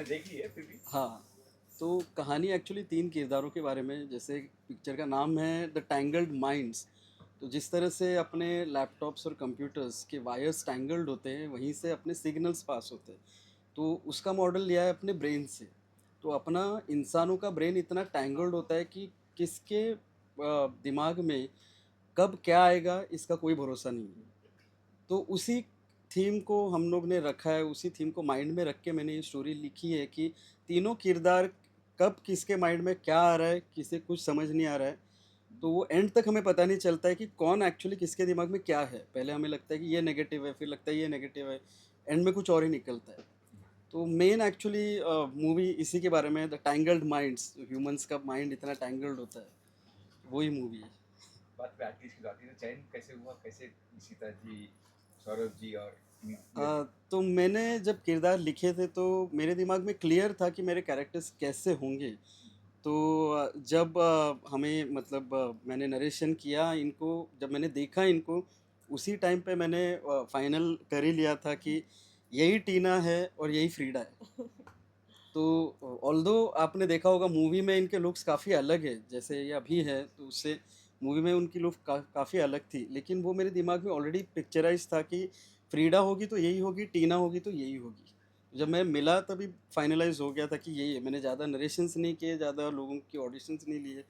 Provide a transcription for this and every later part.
देख ली है फिर भी। हाँ, तो कहानी एक्चुअली 3 किरदारों के बारे में, जैसे पिक्चर का नाम है द टैंगल्ड माइंड्स। तो जिस तरह से अपने लैपटॉप्स और कंप्यूटर्स के वायर्स टैंगल्ड होते हैं, वहीं से अपने सिग्नल्स पास होते हैं। तो उसका मॉडल लिया है अपने ब्रेन से। तो अपना इंसानों का ब्रेन इतना टैंगल्ड होता है कि किसके दिमाग में कब क्या आएगा इसका कोई भरोसा नहीं है। तो उसी थीम को हम लोग ने रखा है, उसी थीम को माइंड में रख के मैंने ये स्टोरी लिखी है कि तीनों किरदार कब किसके माइंड में क्या आ रहा है, किसे कुछ समझ नहीं आ रहा है। तो वो एंड तक हमें पता नहीं चलता है कि कौन एक्चुअली किसके दिमाग में क्या है। पहले हमें लगता है कि ये नेगेटिव है, फिर लगता है ये नेगेटिव है, एंड में कुछ और ही निकलता है। तो मेन एक्चुअली मूवी इसी के बारे में, द टैंगल्ड माइंड्स, ह्यूमंस का माइंड इतना टैंगल्ड होता है, वही मूवी है। बात पे आर्टिस्ट की तो आती है, चयन कैसे हुआ, कैसे निशिता जी, सौरभ जी और ये थे। तो मैंने जब किरदार लिखे थे तो मेरे दिमाग में क्लियर था कि मेरे कैरेक्टर्स कैसे होंगे। तो जब हमें मतलब मैंने नरेशन किया इनको, जब मैंने देखा इनको, उसी टाइम पे मैंने फाइनल कर ही लिया था कि यही टीना है और यही फ्रीडा है। तो ऑल्दो आपने देखा होगा मूवी में इनके लुक्स काफ़ी अलग है, जैसे ये अभी है तो उससे मूवी में उनकी लुक काफ़ी अलग थी, लेकिन वो मेरे दिमाग में ऑलरेडी पिक्चराइज था कि फ्रीडा होगी तो यही होगी, टीना होगी तो यही होगी। जब मैं मिला तभी फाइनलाइज हो गया था कि यही है। मैंने ज़्यादा नरेशंस नहीं किए, ज़्यादा लोगों की ऑडिशंस नहीं लिए।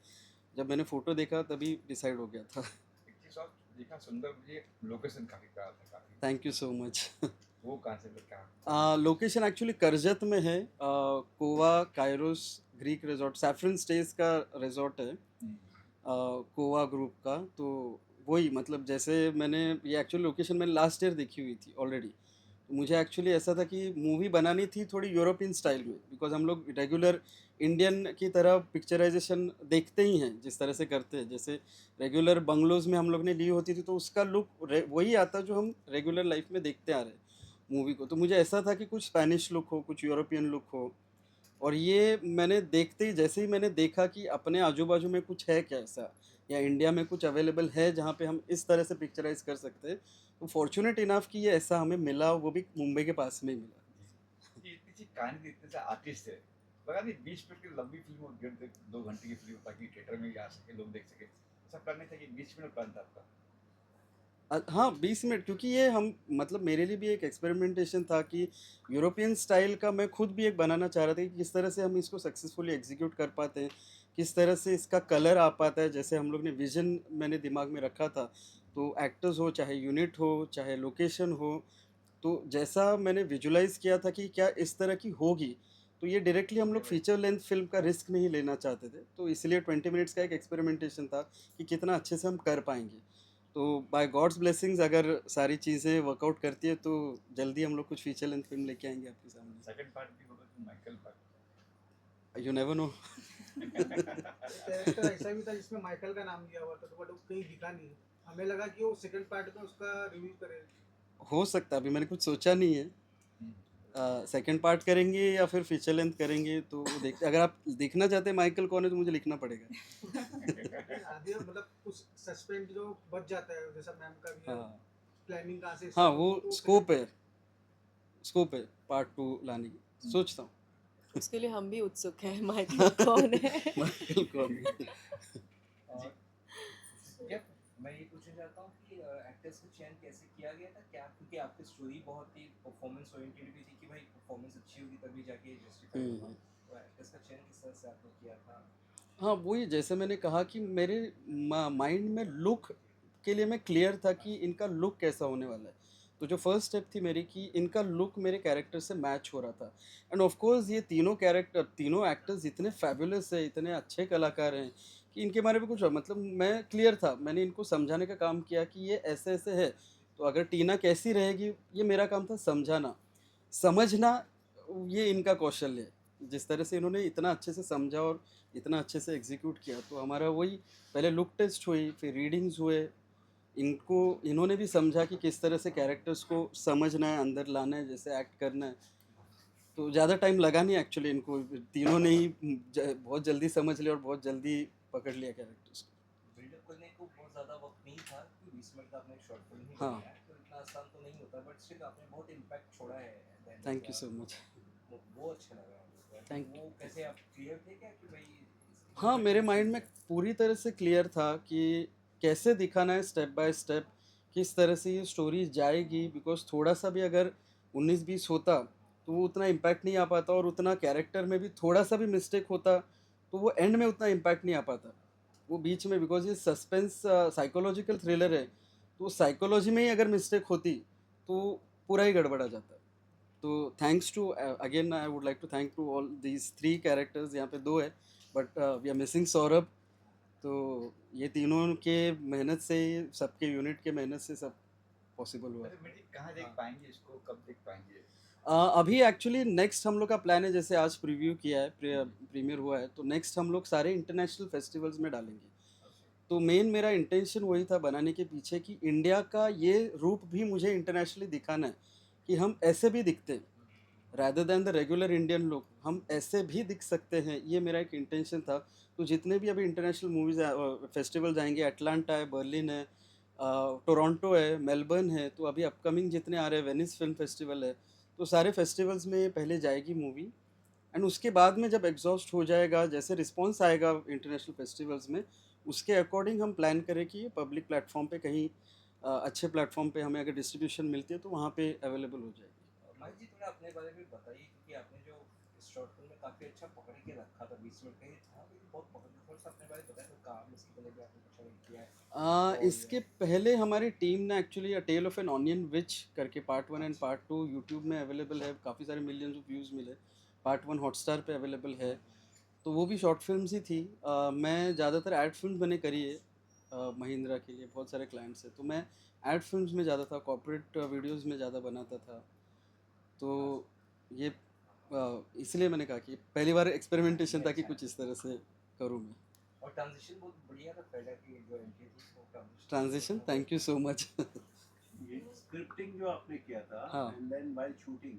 जब मैंने फ़ोटो देखा तभी डिसाइड हो गया था। एक चीज और देखा सुंदर, मुझे लोकेशन काफी प्यारा था काफी। Thank you so much. वो कहाँ से क्या। लोकेशन एक्चुअली करजत में है, Kova Kairos Greek resort, saffron stays का रिजॉर्ट है, कोवा ग्रुप का। तो वही मतलब जैसे मैंने ये एक्चुअली लोकेशन मैंने लास्ट ईयर देखी हुई थी ऑलरेडी। तो मुझे एक्चुअली ऐसा था कि मूवी बनानी थी थोड़ी यूरोपियन स्टाइल में, बिकॉज हम लोग रेगुलर इंडियन की तरह पिक्चराइजेशन देखते ही हैं, जिस तरह से करते हैं, जैसे रेगुलर बंगलोज में हम लोग ने ली होती थी तो उसका लुक वही आता जो हम रेगुलर लाइफ में देखते आ रहे हैं मूवी को। तो मुझे ऐसा था कि कुछ स्पेनिश लुक हो, कुछ यूरोपियन लुक हो। और ये मैंने देखते ही, जैसे ही मैंने देखा कि अपने आजू बाजू में कुछ है क्या ऐसा, या इंडिया में कुछ अवेलेबल है जहाँ पे हम इस तरह से पिक्चराइज कर सकते हैं, तो फॉर्चुनेट इनफ कि ये ऐसा हमें मिला, वो भी मुंबई के पास में ही मिला। ये इतनी सी कहानी थी, इतने से आर्टिस्ट थे, लगा नहीं 20 मिनट की लंबी फिल्म हो, 1.5 2 घंटे की फिल्म ताकि थिएटर में आ सके, लोग देख सके, ऐसा प्लान नहीं था कि 20 मिनट प्लान था आपका। हाँ 20 मिनट, क्योंकि ये हम मतलब मेरे लिए भी एक एक्सपेरिमेंटेशन था कि यूरोपियन स्टाइल का मैं खुद भी एक बनाना चाह रहा था कि किस तरह से हम इसको सक्सेसफुली एग्जीक्यूट कर पाते हैं, किस तरह से इसका कलर आ पाता है, जैसे हम लोग ने विजन मैंने दिमाग में रखा था। तो एक्टर्स हो, चाहे यूनिट हो, चाहे लोकेशन हो, तो जैसा मैंने विजुलाइज किया था कि क्या इस तरह की होगी, तो ये डायरेक्टली हम लोग फीचर लेंथ फिल्म का रिस्क नहीं लेना चाहते थे। तो इसलिए 20 मिनट्स का एक एक्सपेरिमेंटेशन था कि कितना अच्छे से हम कर पाएंगे। तो बाय गॉड्स ब्लेसिंग्स अगर सारी चीज़ें वर्कआउट करती है तो जल्दी हम लोग कुछ फीचर लेंथ फिल्म लेके आएंगे आपके सामने। सेकंड पार्ट भी होगा तो Michael part. You never know. एक कैरेक्टर ऐसा भी था जिसमें माइकल का नाम लिया हुआ था, तो बट वो कहीं दिखा नहीं। हमें लगा कि वो सेकंड पार्ट में उसका रिव्यू करे। हो सकता है, अभी मैंने कुछ सोचा नहीं है। सेकंड पार्ट करेंगे या फिर फीचर लेंथ करेंगे तो वो देखते, अगर आप देखना चाहते हैं माइकल कौन है तो मुझे लिखना पड़ेगा। आधी मतलब कुछ सस्पेंस जो बच जाता है, जैसा मैम का भी है, हाँ प्लानिंग कहाँ से हाँ, start वो होगी, तो स्कोप है, स्कोप है पार्ट 2 लाने की, सोचता हूँ। उसके लिए हम भी उत्सुक हैं, माइकल कौन है। माइकल कौन है। जी। क्या मैं ये पूछना चाहता हूँ कि एक्टर्स का चयन कैसे किया गया था, क्या क्योंकि आपकी स्टोरी बहुत ही परफॉर्मेंस ओरिएंटेड भी थी कि भाई परफॉर्मेंस अच्छी होगी तभी जाके जस्टिफाई होगा, तो एक्टर्स का चयन किस तरह से आपने किया था। हाँ वही, जैसे मैंने कहा कि मेरे माइंड में लुक के लिए मैं क्लियर था कि इनका लुक कैसा होने वाला है। तो जो फर्स्ट स्टेप थी मेरी कि इनका लुक मेरे कैरेक्टर से मैच हो रहा था। एंड ऑफ कोर्स ये तीनों कैरेक्टर, तीनों एक्टर्स इतने फैबुलस है, इतने अच्छे कलाकार हैं कि इनके बारे में कुछ मतलब मैं क्लियर था। मैंने इनको समझाने का काम किया कि ये ऐसे ऐसे है, तो अगर टीना कैसी रहेगी ये मेरा काम था समझाना, समझना। ये इनका कौशल है, जिस तरह से इन्होंने इतना अच्छे से समझा और इतना अच्छे से एग्जीक्यूट किया। तो हमारा वही पहले लुक टेस्ट हुई, फिर रीडिंग्स हुए, इनको इन्होंने भी समझा कि किस तरह से कैरेक्टर्स को समझना है, अंदर लाना है, जैसे एक्ट करना है। तो ज़्यादा टाइम लगा नहीं एक्चुअली, इनको तीनों ने ही बहुत जल्दी समझ लिया और बहुत जल्दी पकड़ लिया कैरेक्टर्स को। बिल्डअप करने को बहुत ज़्यादा वक्त नहीं था कि 20 मिनट का आपने एक शॉर्ट फिल्म ही हाँ। बनाया, तो इतना आसान तो नहीं होता, बट स्टिल आपने बहुत इम्पैक्ट छोड़ा है। Thank you so much. वो अच्छा लगा। Thank वो कैसे आप क्लियर थे क्या कि भाई हाँ, मेरे माइंड में पूरी तरह से क्लियर था कि कैसे दिखाना है स्टेप बाय स्टेप, किस तरह से ये स्टोरी जाएगी, बिकॉज़ थोड़ा सा भी अगर 19-20 होता तो वो उतना इम्पैक्ट नहीं आ पाता, और उतना कैरेक्टर में भी थोड़ा सा भी मिस्टेक होता तो वो एंड में उतना इम्पैक्ट नहीं आ पाता। वो बीच में, बिकॉज़ ये सस्पेंस साइकोलॉजिकल थ्रिलर है, तो साइकोलॉजी में ही अगर मिस्टेक होती तो पूरा ही गड़बड़ा जाता। तो thanks to again I would like to thank to all these 3 characters, यहाँ पे 2 है but we are missing Saurabh. तो ये तीनों के मेहनत से ही, सबके यूनिट के मेहनत से सब पॉसिबल हुआ। अच्छा मिठी, कहाँ देख पाएंगे इसको, कब देख पाएंगे? अभी एक्चुअली नेक्स्ट हम लोग का प्लान है, जैसे आज प्रीव्यू किया है, प्रीमियर हुआ है, तो नेक्स्ट हम लोग सारे इंटरनेशनल फेस्टिवल्स में डालेंगे। तो मेन मेरा इंटेंशन वही था बनाने के पीछे कि इंडिया का ये रूप भी मुझे इंटरनेशनली दिखाना है, कि हम ऐसे भी दिखते हैं, rather than the regular Indian लोग, हम ऐसे भी दिख सकते हैं। ये मेरा एक इंटेंशन था। तो जितने भी अभी इंटरनेशनल मूवीज़ फेस्टिवल जाएंगे, अटलांटा है, बर्लिन है, टोरंटो है, मेलबर्न है, तो अभी अपकमिंग जितने आ रहे हैं, वेनिस फिल्म फेस्टिवल है, तो सारे फेस्टिवल्स में पहले जाएगी मूवी। एंड उसके बाद में जब एग्जॉस्ट हो जाएगा, जैसे रिस्पॉन्स आएगा इंटरनेशनल फेस्टिवल्स में, उसके अकॉर्डिंग हम प्लान करें कि ये पब्लिक प्लेटफॉर्म पे कहीं अच्छे प्लेटफॉर्म पे हमें अगर डिस्ट्रीब्यूशन मिलती है तो वहाँ पे अवेलेबल हो जाएगी। माहिर जी थोड़ा अपने बारे में बताइए, क्योंकि आपने जो इस शॉर्ट फिल्म में काफ़ी अच्छा पकड़ के रखा था, 20 मिनट कहीं था लेकिन बहुत पकड़ के, थोड़ा सा अपने बारे में बताएं, तो काम इसके पहले भी आपने कुछ और किया है? इसके पहले हमारी टीम ने actually a tale of an onion which करके पार्ट 1 एंड पार्ट 2 यूट्यूब में अवेलेबल है, काफ़ी सारे मिलियंस ऑफ व्यूज़ मिले। पार्ट 1 हॉटस्टार पे अवेलेबल है, तो वो भी शॉर्ट फिल्म्स ही थी। मैं ज़्यादातर एड फिल्म मैंने करी है महिंद्रा के लिए, बहुत सारे क्लाइंट्स हैं, तो मैं एड फिल्म्स में ज़्यादा था, कॉर्पोरेट वीडियोस में ज़्यादा बनाता था। तो ये इसलिए मैंने कहा कि पहली बार एक्सपेरिमेंटेशन था कि कुछ इस तरह से करूँ मैं। और ट्रांजिशन बहुत बढ़िया था, पहले की जो एंट्री थी वो transition, thank you so much. ये स्क्रिप्टिंग जो आपने किया था हाँ। And then while shooting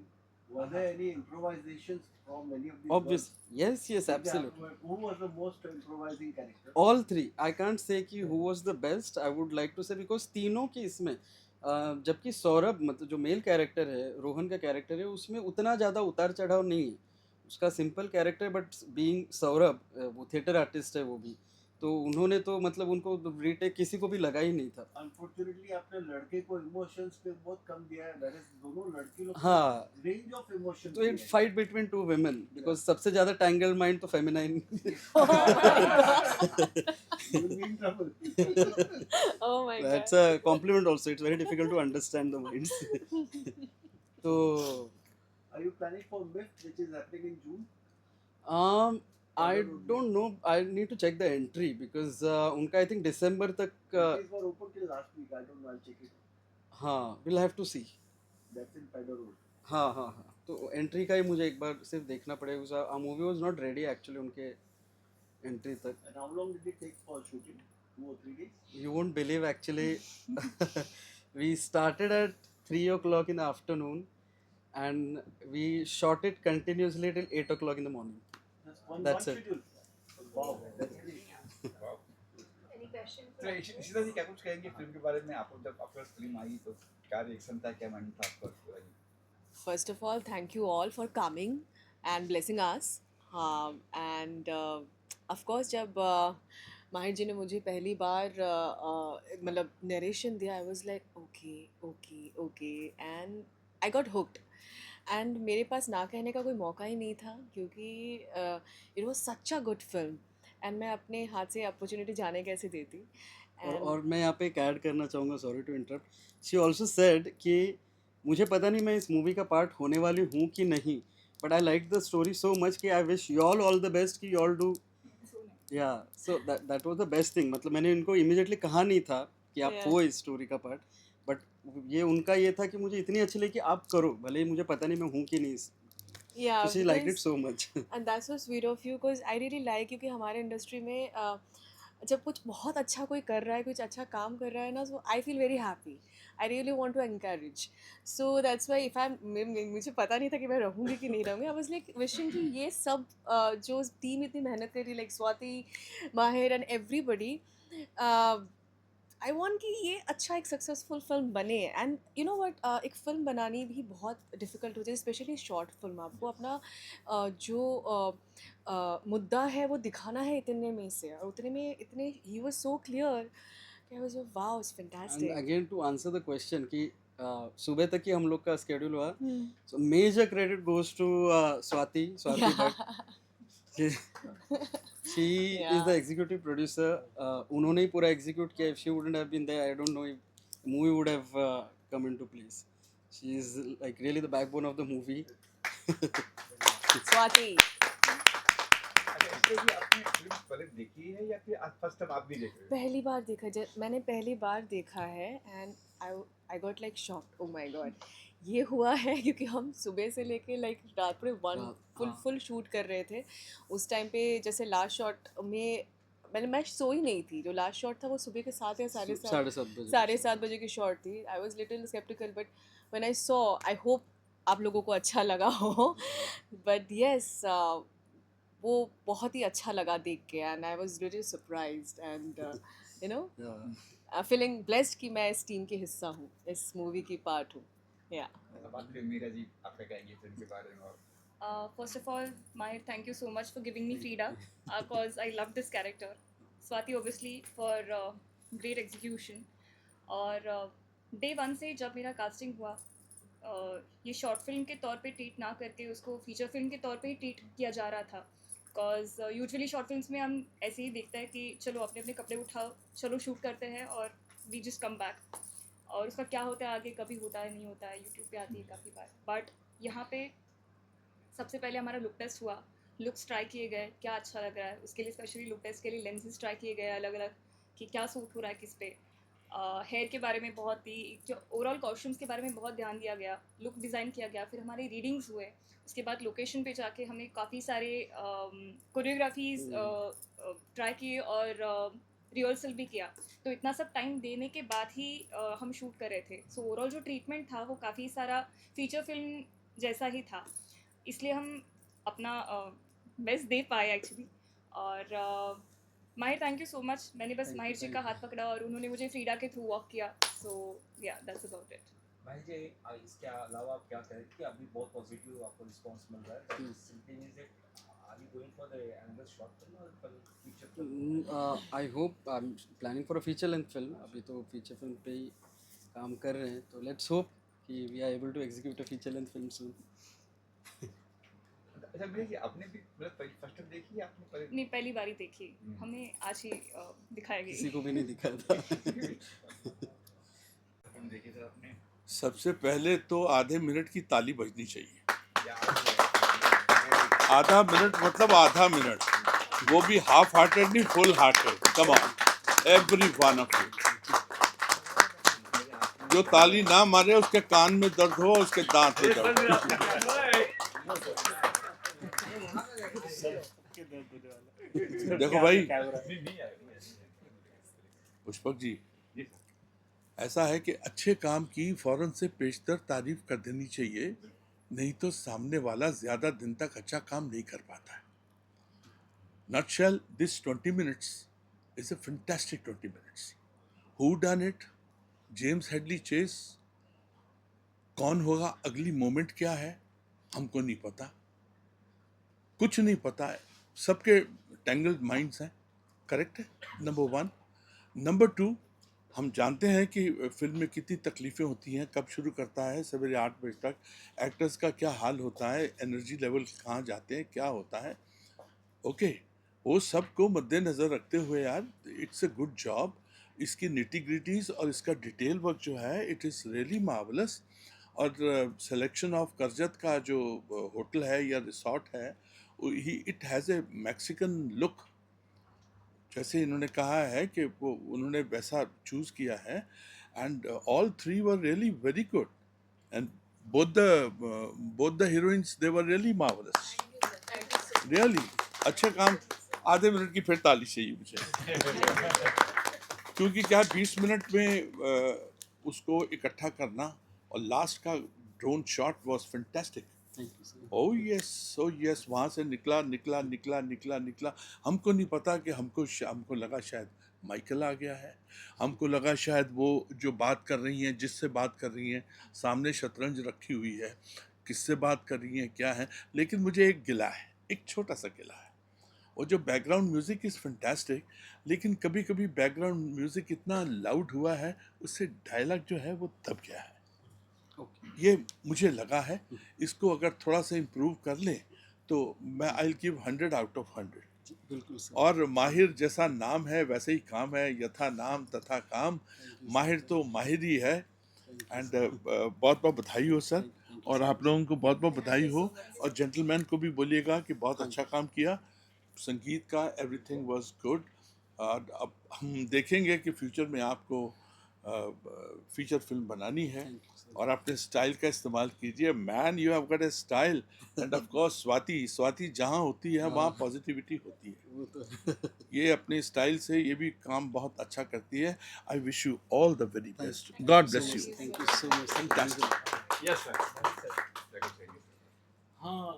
were there any improvisations from any of these Obvious, yes, yes, girls? absolutely. Who was the most improvising character? All three. I can't say कि who was the best. I would like to say because तीनों की इसमें जबकि सौरभ, मतलब जो male character है, रोहन का character है, उसमें उतना ज़्यादा उतार चढ़ाव नहीं है, उसका simple character, but being Saurabh वो थिएटर आर्टिस्ट है वो भी, तो उन्होंने तो मतलब उनको रीटेक किसी को भी लगा ही नहीं था। Unfortunately आपने लड़के को इमोशंस पे बहुत कम दिया है, whereas दोनों लड़की लोग हाँ, रेंज ऑफ इमोशंस तो it fight between two women, because सबसे ज़्यादा टैंगल माइंड तो feminine. Oh my god. That's a compliment also. It's very difficult to understand the minds. तो Are you planning for MIFT which is happening in June? I don't know. I need to check the entry because उनका I think December तक Entries were open till last week. I don't know. I'll check it. हाँ, we'll have to see. That's in Pedder Road. हाँ हाँ हाँ, तो entry का ही मुझे एक बार सिर्फ देखना पड़ेगा। Movie was not ready actually उनके एंट्री तक। And how long did it take for shooting? 2 or 3 days? You won't believe actually. We started at 3 o'clock in the afternoon and we shot it continuously till 8 o'clock in the morning. That's it. schedule. Wow, that's great. तो इशिता जी क्या कुछ कहेंगे film के बारे में? आपको जब आपका फिल्म आई तो क्या रिएक्शन था, क्या माइंड था आपका? First of all, thank you all for coming and blessing us. And of course, जब माहिर जी ने मुझे पहली बार मतलब नरेशन दिया, I was like okay okay okay, and I got hooked. And मेरे पास ना कहने का कोई मौका ही नहीं था, क्योंकि it was such a good film, and मैं अपने हाथ से अपॉर्चुनिटी जाने कैसे देती. और मैं यहाँ पे एक ऐड करना चाहूँगा, sorry to interrupt. She also said कि मुझे पता नहीं मैं इस मूवी का पार्ट होने वाली हूँ कि नहीं, but I like the story so much कि I wish you all the best कि यू ऑल डू। या so that was the best thing. मतलब मैंने इनको इमीडिएटली कहा नहीं था कि आप हो इस स्टोरी का पार्ट, बट ये उनका ये था कि मुझे इतनी अच्छी लगी कि आप करो, भले ही मुझे पता नहीं मैं हूँ कि नहीं। Yeah, she liked it so much. and that's so sweet of you, because I really like, क्योंकि हमारे इंडस्ट्री में जब कुछ बहुत अच्छा कोई कर रहा है, कुछ अच्छा काम कर रहा है ना, so I feel very happy. I really want to encourage. So that's why if I'm मुझे पता नहीं था कि मैं रहूँगी कि नहीं रहूँगी. I was like wishing कि ये सब जो टीम इतनी मेहनत कर रही, like स्वाति, माहिर and everybody, आई वांट कि ये अच्छा एक सक्सेसफुल फिल्म बने एंड यू नो व्हाट एक फिल्म बनानी भी बहुत डिफ़िकल्ट होती है स्पेशली शॉर्ट फिल्म आपको अपना जो मुद्दा है वो दिखाना है इतने में से और उतने में इतने ही was so clear I was wow it's and fantastic again to answer the question कि सुबह तक ही हम लोग का स्केड्यूल हुआ, so major credit goes to Swati Bhatt. She is the executive producer, उन्होंने ही पूरा एग्जीक्यूट किया। If she wouldn't have been there I don't know if movie would have come into place. She is like really the backbone of the movie. Swati अच्छा, इसलिए भी आपने film पहले देखी है या फिर आज फर्स्ट टाइम आप भी देख रहे हो? पहली बार देखा मैंने पहली बार देखा है and I got like shocked, oh my God ये हुआ है क्योंकि हम सुबह से लेके लाइक रात पूरे फुल शूट कर रहे थे। उस टाइम पे जैसे लास्ट शॉट में मैं सोई नहीं थी, जो लास्ट शॉट था वो सुबह के 7 या साढ़े सात साढ़े 7 बजे की शॉट थी। I was little skeptical but when I saw, I hope आप लोगों को अच्छा लगा हो बट येस वो बहुत ही अच्छा लगा देख के and I was little surprised and you know feeling blessed कि मैं इस टीम के हिस्सा हूँ, इस मूवी की पार्ट हूँ। या अब आप फिर मीरा जी आप क्या कहेंगे फिल्म के बारे में? और First of all, Mahir, thank you so much for giving me Frida because I love this character. Swati, obviously, for great execution. और डे वन से जब मेरा कास्टिंग हुआ, ये शॉर्ट फिल्म के तौर पे ट्रीट ना करके उसको फीचर फिल्म के तौर पे ही ट्रीट किया जा रहा था। बिकॉज यूजुअली शॉर्ट फिल्म्स में हम ऐसे ही देखते हैं कि चलो अपने अपने कपड़े उठाओ, चलो शूट करते हैं और वी जस्ट कम बैक, और उसका क्या होता है आगे कभी होता है नहीं होता है, यूट्यूब पे आती है काफ़ी बार। बट यहाँ पे सबसे पहले हमारा लुक टेस्ट हुआ, लुक्स ट्राई किए गए, क्या अच्छा लग रहा है, उसके लिए स्पेशली लुक टेस्ट के लिए लेंसेज ट्राई किए गए अलग अलग कि क्या सूट हो रहा है किस पे। हेयर के बारे में बहुत ही, जो ओवरऑल कॉस्ट्यूम्स के बारे में बहुत ध्यान दिया गया, लुक डिज़ाइन किया गया। फिर हमारे रीडिंग्स हुए, उसके बाद लोकेशन पे जाके हमने काफ़ी सारे कोरियोग्राफीज ट्राई किए और रिहर्सल भी किया। तो इतना सब टाइम देने के बाद ही हम शूट कर रहे थे। सो ओवरऑल जो ट्रीटमेंट था वो काफ़ी सारा फीचर फिल्म जैसा ही था, इसलिए हम अपना बेस्ट दे पाए एक्चुअली। और माहिर, थैंक यू सो मच। मैंने बस माहिर जी का हाथ पकड़ा और उन्होंने मुझे फ्रीडा के थ्रू वॉक किया। सो या दैट्स अबाउट इट। भाई जी, इसके अलावा आप क्या करें कि अभी बहुत पॉजिटिव आपको रिस्पांस मिल रहा है, are you going for the another short film और feature film? I hope I am planning for a feature length film. अभी तो फीचर फिल्म पे ही काम कर रहे हैं, तो लेट्स होप कि we are able to execute a feature length film soon. अच्छा मीरा जी, आपने भी मतलब फर्स्ट टाइम देखी है आपने पहले? नहीं, पहली बारी देखी, हमें आज ही दिखाया गया। किसी को भी नहीं दिखा था। फिल्म देखी था आपने? सबसे पहले तो आधे मिनट की ताली बजनी चाहिए। या आधा मिनट मतलब आधा मिनट, वो भी हाफ हार्टेड नहीं, full hearted. Come on every one of you. जो ताली ना मारे उसके कान में दर्द हो, उसके दांत में दर्द हो। देखो भाई पुष्पक जी, ऐसा है कि अच्छे काम की फौरन से पेशतर तारीफ कर देनी चाहिए, नहीं तो सामने वाला ज्यादा दिन तक अच्छा काम नहीं कर पाता है। Nutshell, this 20 minutes is a fantastic 20 minutes. Who done it? James Hadley Chase. कौन होगा, अगली मोमेंट क्या है, हमको नहीं पता, कुछ नहीं पता है, सबके टैंगल्ड माइंड्स हैं। करेक्ट है, नंबर वन। नंबर टू, हम जानते हैं कि फिल्म में कितनी तकलीफ़ें होती हैं, कब शुरू करता है, सवेरे 8 बजे तक, एक्टर्स का क्या हाल होता है, एनर्जी लेवल कहाँ जाते हैं, क्या होता है। ओके, वो सब को मद्देनज़र रखते हुए यार, इट्स अ गुड जॉब। इसकी निटी-ग्रिटीज़ और इसका डिटेल वर्क जो है, इट इज़ रियली मार्वलस। और सिलेक्शन ऑफ करजत का जो होटल है या रिसॉर्ट है, it has a Mexican look. जैसे इन्होंने कहा है कि वो उन्होंने वैसा चूज़ किया है, and all three were really very good, and both the heroines, they were really marvelous, really अच्छा काम। आधे मिनट की फिर ताली चाहिए मुझे। क्योंकि क्या 20 मिनट में उसको इकट्ठा करना, और लास्ट का drone shot was fantastic. Thank you sir. O yes, वहाँ से निकला। हमको नहीं पता कि हमको लगा शायद माइकल आ गया है, हमको लगा शायद वो जो बात कर रही हैं, जिससे बात कर रही हैं, सामने शतरंज रखी हुई है, किससे बात कर रही हैं, क्या है। लेकिन मुझे एक गिला है, एक छोटा सा गिला है। और जो बैकग्राउंड म्यूजिक इज़ फैंटास्टिक, लेकिन कभी कभी बैकग्राउंड म्यूजिक इतना लाउड हुआ है, उससे डायलॉग जो है वो दब गया है। ओके। ये मुझे लगा है, इसको अगर थोड़ा सा इम्प्रूव कर लें तो मैं आई गिव 100 आउट ऑफ 100। जी, बिल्कुल सर। और माहिर जैसा नाम है वैसे ही काम है, यथा नाम तथा काम। थैंक यू माहिर सर। तो माहिर ही है। Thank you and sir. बहुत बहुत बधाई हो सर, थैंक यू और सर। आप लोगों को बहुत बहुत बधाई हो। और जेंटलमैन को भी बोलिएगा कि बहुत हाँ अच्छा काम किया, संगीत का एवरीथिंग वाज गुड। और अब हम देखेंगे कि फ्यूचर में आपको फीचर फिल्म बनानी है, थैंक यू सर। और अपने स्टाइल का इस्तेमाल कीजिए। Man, you have got a style. End of course Swati जहाँ होती है वहाँ हाँ। पॉजिटिविटी होती है। वो तो ये अपने स्टाइल से ये भी काम बहुत अच्छा करती है। आई wish you all the very best. Thank God you so bless much. You. Thank you so much. Fantastic. Yes sir, जगह चाहिए सर। हाँ,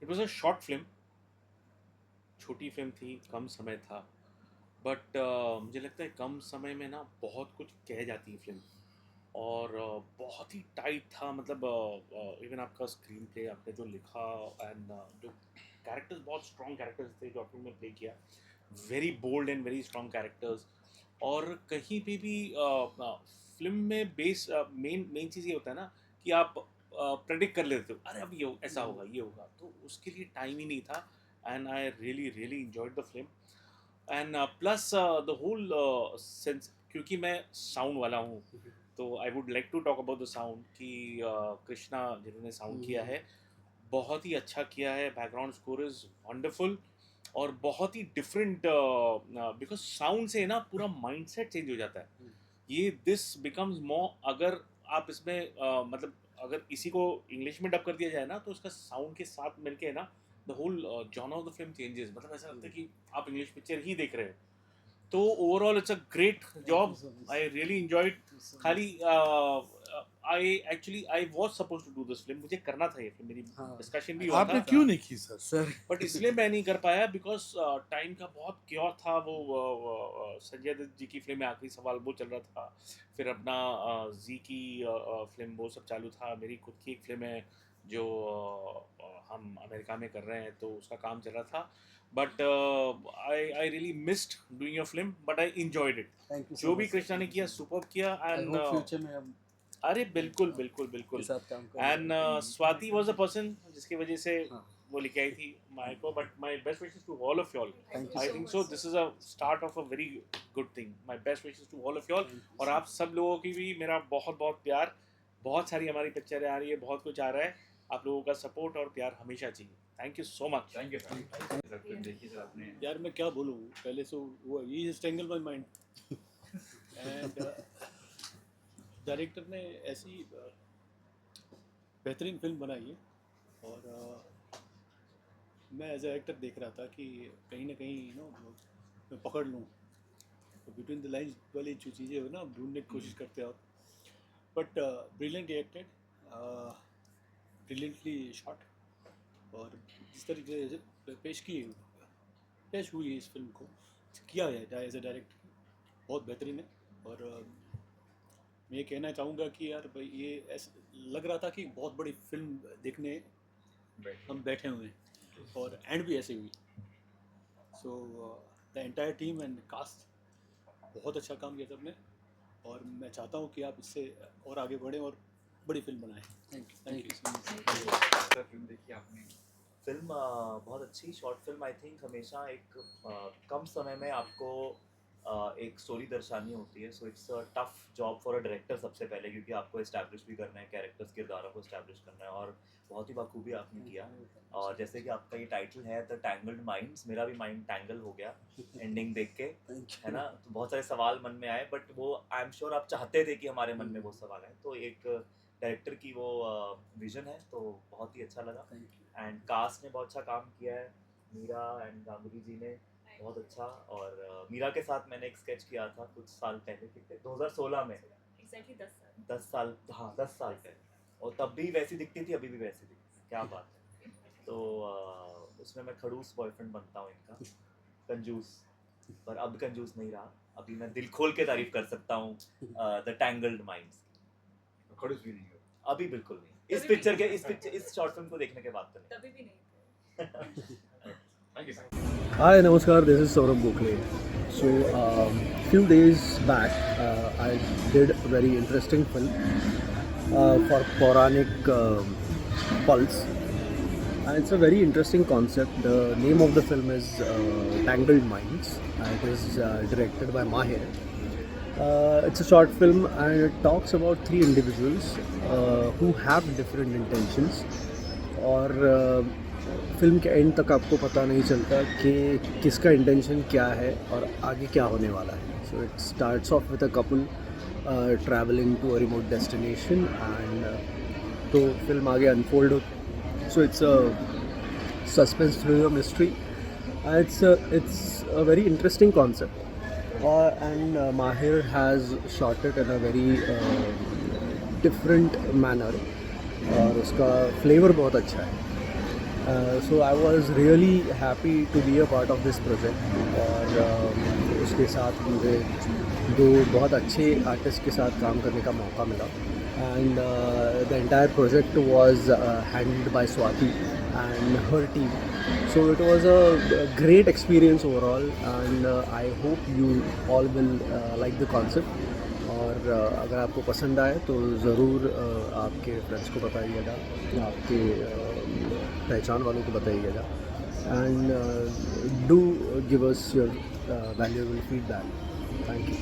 it was a short film, छोटी फिल्म थी, कम समय था, बट मुझे लगता है कम समय में ना बहुत कुछ कह जाती है फिल्म, और बहुत ही टाइट था। मतलब इवन आपका स्क्रीन प्ले, आपने जो लिखा, एंड जो कैरेक्टर्स, बहुत स्ट्रॉन्ग कैरेक्टर्स थे जो आपने में प्ले किया, very bold and very strong characters. और कहीं पे भी फिल्म में बेस मेन मेन चीज़ ये होता है ना कि आप प्रेडिक्ट कर लेते हो, अरे अब ये ऐसा होगा, ये होगा, तो उसके लिए टाइम ही नहीं था। And I really really enjoyed the film. And plus the whole sense, क्योंकि मैं साउंड वाला हूँ, तो I would like to talk about the sound कि कृष्णा जिन्होंने साउंड किया है, बहुत ही अच्छा किया है। बैकग्राउंड स्कोर इज़ वंडरफुल, और बहुत ही डिफरेंट, बिकॉज साउंड से ना पूरा माइंडसेट चेंज हो जाता है। ये दिस बिकम्स मोर, अगर आप इसमें मतलब अगर इसी को इंग्लिश में डब कर दिया जाए ना, तो उसका साउंड के साथ मिलके ना the whole genre of the film changes. मतलब ऐसा लगता है कि आप इंग्लिश पिक्चर ही देख रहे हो। तो overall it's a great job, I really enjoyed. खाली I was supposed to do this film, मुझे करना था ये फिल्म, मेरी हाँ। डिस्कशन भी हुआ आपने था, क्यों नहीं की सर? सर बट इसलिए मैं नहीं कर पाया बिकॉज टाइम का बहुत क्योर था। वो संजय दत्त जी की फिल्म में आखिरी सवाल वो चल रहा था, फिर अपना जी की फिल्म वो सब चालू था, मेरी खुद की एक फिल्म है जो हम अमेरिका में कर रहे हैं, तो उसका काम चल रहा था। But I really missed doing your film, but I enjoyed it. Thank you जो भी कृष्णा ने किया सुपर किया। आई एंड होप फ्यूचर में हम अरे बिल्कुल हाँ, बिल्कुल के बिल्कुल। साथ काम एंड करेंगे। स्वाति वाज अ पर्सन जिसकी वजह से हाँ। वो लेके आई थी माय को। But my best wishes to all of y'all. Thank you I so think much. So this is a start of a very good thing. My best wishes to all of y'all. Thank you और so आप सब लोगों की भी मेरा बहुत बहुत प्यार। बहुत सारी हमारी पिक्चरें आ रही है, बहुत कुछ आ रहा है, आप लोगों का सपोर्ट और प्यार हमेशा चाहिए। Thank you so much. Thank you sir. Sir film देखिए सर आपने। यार मैं क्या बोलूँ, पहले से वो ये strangle my mind. And director ने ऐसी बेहतरीन फिल्म बनाई है, और मैं एज ए एक्टर देख रहा था कि कहीं ना कहीं मैं पकड़ लूँ, तो बिटवीन द लाइन्स वाली जो चीज़ें हो ना, आप ढूंढने की कोशिश करते हो। But brilliantly acted, brilliantly shot, और जिस तरीके से पेश हुई है इस फिल्म को, किया गया है एज ए डायरेक्टर, बहुत बेहतरीन है। और मैं ये कहना चाहूँगा कि यार भाई, ये ऐसा लग रहा था कि बहुत बड़ी फिल्म देखने हम बैठे हुए हैं, और एंड भी ऐसे हुई। So the entire team and cast बहुत अच्छा काम किया सबने, और मैं चाहता हूँ कि आप इससे और आगे बढ़ें और बड़ी फिल्म बनाएं। Thank you so much. Sir film देखी आपने। फिल्म बहुत अच्छी शॉर्ट फिल्म। आई थिंक हमेशा एक कम समय में आपको एक स्टोरी दर्शानी होती है। सो it's a tough job for a director सबसे पहले, क्योंकि आपको इस्टेब्लिश भी करना है, कैरेक्टर्स किरदारों को इस्टेब्लिश करना है, और बहुत ही बखूबी आपने किया। और जैसे कि आपका ये टाइटल है द टैंगल्ड माइंड्स, मेरा भी माइंड टैंगल हो गया एंडिंग देख के, है ना। तो बहुत सारे सवाल मन में आए, बट वो आई एम श्योर आप चाहते थे कि हमारे मन में वो सवाल आए। तो एक डायरेक्टर की वो विजन है, तो बहुत ही अच्छा लगा। एंड कास्ट ने बहुत अच्छा काम किया है, मीरा एंड गांगुली जी ने बहुत अच्छा। और मीरा के साथ मैंने एक स्केच किया था कुछ साल पहले, कितने 2016 में, एग्जैक्टली 10 साल। 10 साल, हाँ 10 साल पहले। और तब भी वैसी दिखती थी, अभी भी वैसी दिखती है, क्या बात है। तो उसमें मैं खड़ूस बॉयफ्रेंड बनता हूँ इनका, कंजूस, पर अब कंजूस नहीं रहा, अभी मैं दिल खोल के तारीफ कर सकता हूँ द टैंगल्ड माइंड्स। खड़ूस भी नहीं हो अभी बिल्कुल नहीं, इस पिक्चर के इस शॉर्ट फिल्म को देखने के बाद तो नहीं। तभी भी नहीं। Thank you sir. Hi, Namaskar. This is Saurabh Gokhale. So, few days back, I did a very interesting film for Pauranic Pulse. And it's a very interesting concept. The name of the film is Tangled Minds. It is directed by Mahir. It's a short film and it talks about three individuals who have different intentions. और film के and तक आपको पता नहीं चलता कि किसका intention क्या है और आगे क्या होने वाला है। So it starts off with a couple travelling to a remote destination and तो फिल्म आगे अनफोल्ड हो। So it's a suspense thriller mystery, it's a very interesting concept and Mahir has shot it in a very different manner और उसका flavour बहुत अच्छा है। So I was really happy to be a part of this project और उसके साथ मुझे दो बहुत अच्छे आर्टिस्ट के साथ काम करने का मौका मिला and the entire project was handled by Swati and her team. So it was a great experience overall and I hope you all will like the concept. और अगर आपको पसंद आए तो ज़रूर आपके फ्रेंड्स को बताइएगा, आपके पहचान वालों को बताइएगा and do give us your valuable feedback. Thank you.